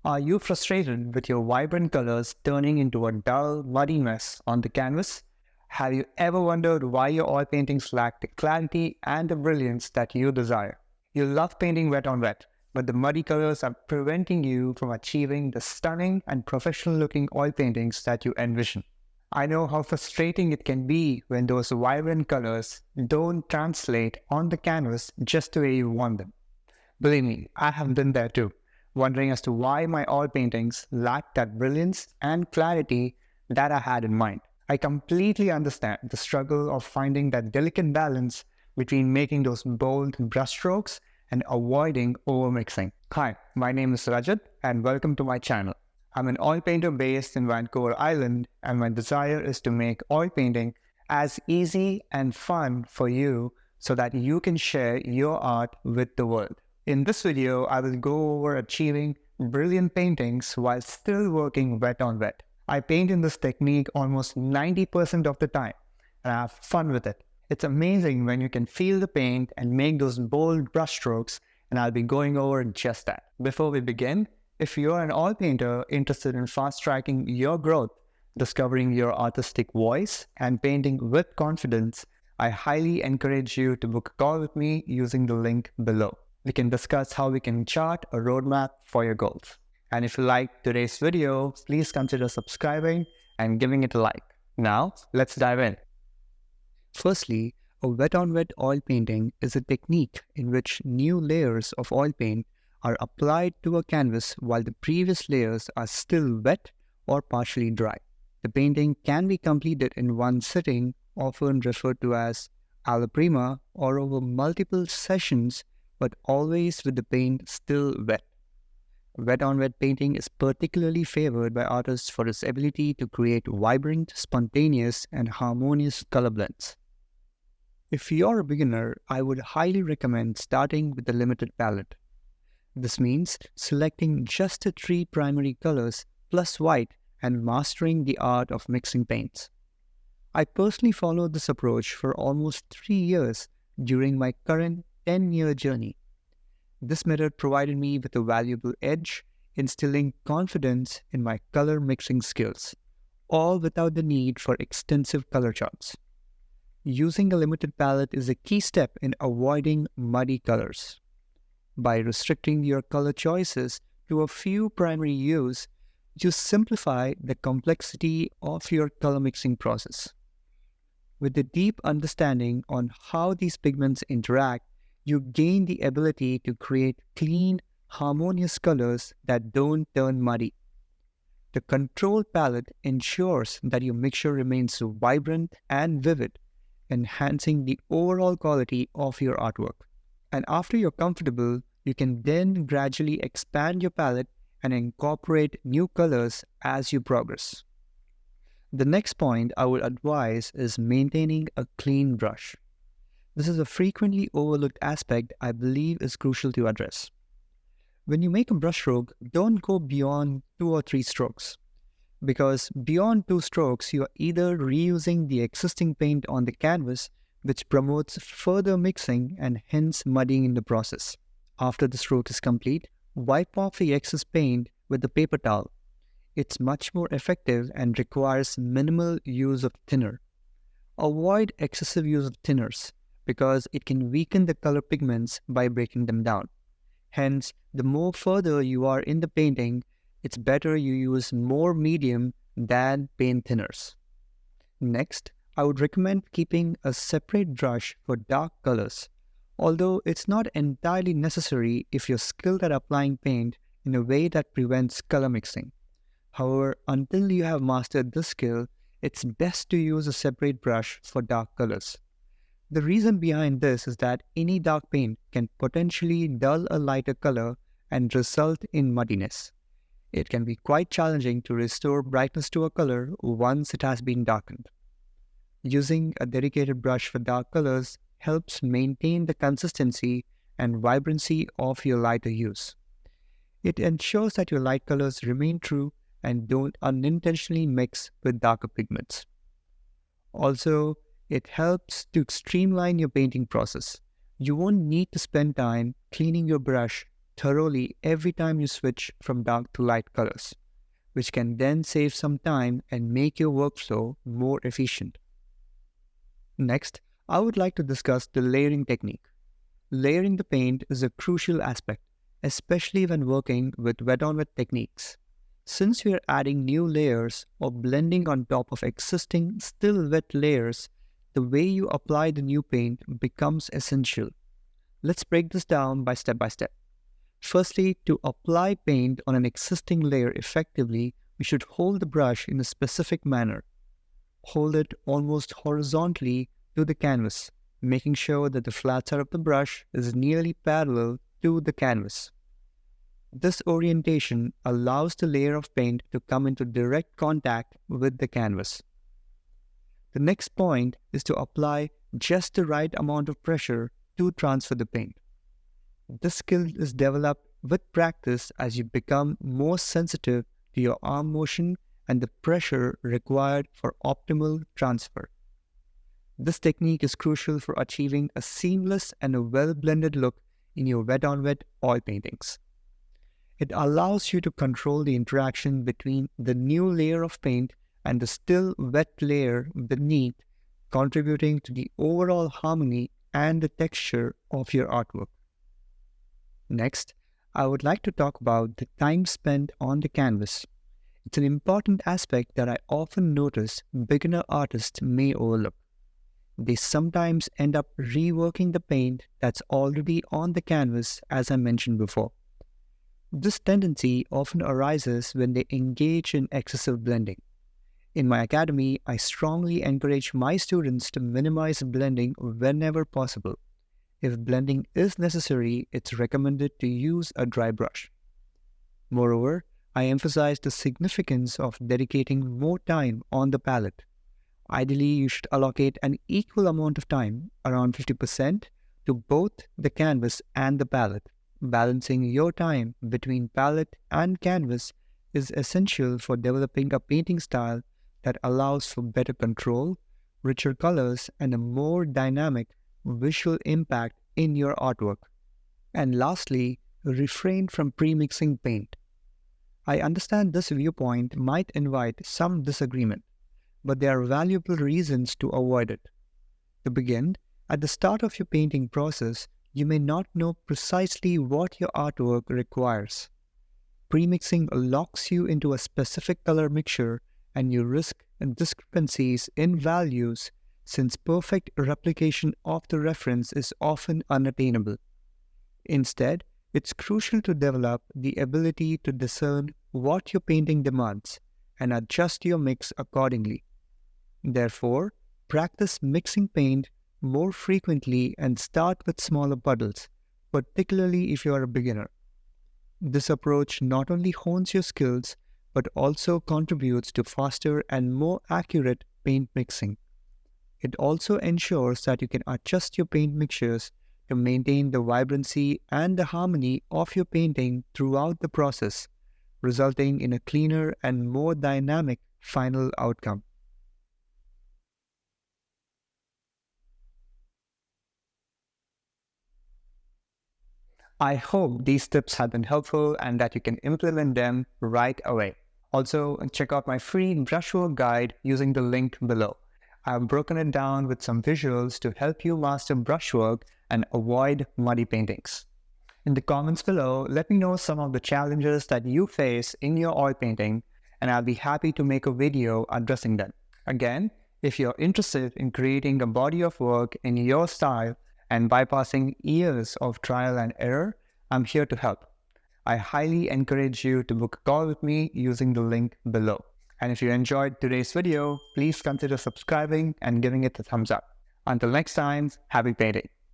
Are you frustrated with your vibrant colors turning into a dull, muddy mess on the canvas? Have you ever wondered why your oil paintings lack the clarity and the brilliance that you desire? You love painting wet on wet, but the muddy colors are preventing you from achieving the stunning and professional looking oil paintings that you envision. I know how frustrating it can be when those vibrant colors don't translate on the canvas just the way you want them. Believe me, I have been there too, wondering as to why my oil paintings lack that brilliance and clarity that I had in mind. I completely understand the struggle of finding that delicate balance between making those bold brushstrokes and avoiding overmixing. Hi, my name is Rajat and welcome to my channel. I'm an oil painter based in Vancouver Island, and my desire is to make oil painting as easy and fun for you so that you can share your art with the world. In this video, I will go over achieving brilliant paintings while still working wet on wet. I paint in this technique almost 90% of the time, and I have fun with it. It's amazing when you can feel the paint and make those bold brushstrokes, and I'll be going over just that. Before we begin, if you're an oil painter interested in fast-tracking your growth, discovering your artistic voice, and painting with confidence, I highly encourage you to book a call with me using the link below. We can discuss how we can chart a roadmap for your goals. And if you like today's video, please consider subscribing and giving it a like. Now, let's dive in. Firstly, a wet-on-wet oil painting is a technique in which new layers of oil paint are applied to a canvas while the previous layers are still wet or partially dry. The painting can be completed in one sitting, often referred to as alla prima, or over multiple sessions, but always with the paint still wet. Wet-on-wet painting is particularly favored by artists for its ability to create vibrant, spontaneous, and harmonious color blends. If you're a beginner, I would highly recommend starting with a limited palette. This means selecting just the 3 primary colors plus white and mastering the art of mixing paints. I personally followed this approach for almost 3 years during my current 10-year journey. This method provided me with a valuable edge, instilling confidence in my color mixing skills, all without the need for extensive color charts. Using a limited palette is a key step in avoiding muddy colors. By restricting your color choices to a few primary hues, you simplify the complexity of your color mixing process. With a deep understanding on how these pigments interact, you gain the ability to create clean, harmonious colors that don't turn muddy. The controlled palette ensures that your mixture remains vibrant and vivid, enhancing the overall quality of your artwork. And after you're comfortable, you can then gradually expand your palette and incorporate new colors as you progress. The next point I would advise is maintaining a clean brush. This is a frequently overlooked aspect I believe is crucial to address. When you make a brushstroke, don't go beyond 2 or 3 strokes, because beyond 2 strokes, you are either reusing the existing paint on the canvas, which promotes further mixing and hence muddying in the process. After the stroke is complete, wipe off the excess paint with a paper towel. It's much more effective and requires minimal use of thinner. Avoid excessive use of thinners, because it can weaken the color pigments by breaking them down. Hence, the more further you are in the painting, it's better you use more medium than paint thinners. Next, I would recommend keeping a separate brush for dark colors, although it's not entirely necessary if you're skilled at applying paint in a way that prevents color mixing. However, until you have mastered this skill, it's best to use a separate brush for dark colors. The reason behind this is that any dark paint can potentially dull a lighter color and result in muddiness. It can be quite challenging to restore brightness to a color once it has been darkened. Using a dedicated brush for dark colors helps maintain the consistency and vibrancy of your lighter hues. It ensures that your light colors remain true and don't unintentionally mix with darker pigments. Also, it helps to streamline your painting process. You won't need to spend time cleaning your brush thoroughly every time you switch from dark to light colors, which can then save some time and make your workflow more efficient. Next, I would like to discuss the layering technique. Layering the paint is a crucial aspect, especially when working with wet-on-wet techniques. Since we are adding new layers or blending on top of existing still wet layers, the way you apply the new paint becomes essential. Let's break this down by step. Firstly, to apply paint on an existing layer effectively, we should hold the brush in a specific manner. Hold it almost horizontally to the canvas, making sure that the flat side of the brush is nearly parallel to the canvas. This orientation allows the layer of paint to come into direct contact with the canvas. The next point is to apply just the right amount of pressure to transfer the paint. This skill is developed with practice as you become more sensitive to your arm motion and the pressure required for optimal transfer. This technique is crucial for achieving a seamless and a well-blended look in your wet-on-wet oil paintings. It allows you to control the interaction between the new layer of paint and the still wet layer beneath, contributing to the overall harmony and the texture of your artwork. Next, I would like to talk about the time spent on the canvas. It's an important aspect that I often notice beginner artists may overlook. They sometimes end up reworking the paint that's already on the canvas, as I mentioned before. This tendency often arises when they engage in excessive blending. In my academy, I strongly encourage my students to minimize blending whenever possible. If blending is necessary, it's recommended to use a dry brush. Moreover, I emphasize the significance of dedicating more time on the palette. Ideally, you should allocate an equal amount of time, around 50%, to both the canvas and the palette. Balancing your time between palette and canvas is essential for developing a painting style that allows for better control, richer colors, and a more dynamic visual impact in your artwork. And lastly, refrain from premixing paint. I understand this viewpoint might invite some disagreement, but there are valuable reasons to avoid it. To begin, at the start of your painting process, you may not know precisely what your artwork requires. Premixing locks you into a specific color mixture and you risk discrepancies in values since perfect replication of the reference is often unattainable. Instead, it's crucial to develop the ability to discern what your painting demands and adjust your mix accordingly. Therefore, practice mixing paint more frequently and start with smaller puddles, particularly if you are a beginner. This approach not only hones your skills, but also contributes to faster and more accurate paint mixing. It also ensures that you can adjust your paint mixtures to maintain the vibrancy and the harmony of your painting throughout the process, resulting in a cleaner and more dynamic final outcome. I hope these tips have been helpful and that you can implement them right away. Also, check out my free brushwork guide using the link below. I've broken it down with some visuals to help you master brushwork and avoid muddy paintings. In the comments below, let me know some of the challenges that you face in your oil painting, and I'll be happy to make a video addressing them. Again, if you're interested in creating a body of work in your style and bypassing years of trial and error, I'm here to help. I highly encourage you to book a call with me using the link below. And if you enjoyed today's video, please consider subscribing and giving it a thumbs up. Until next time, happy painting.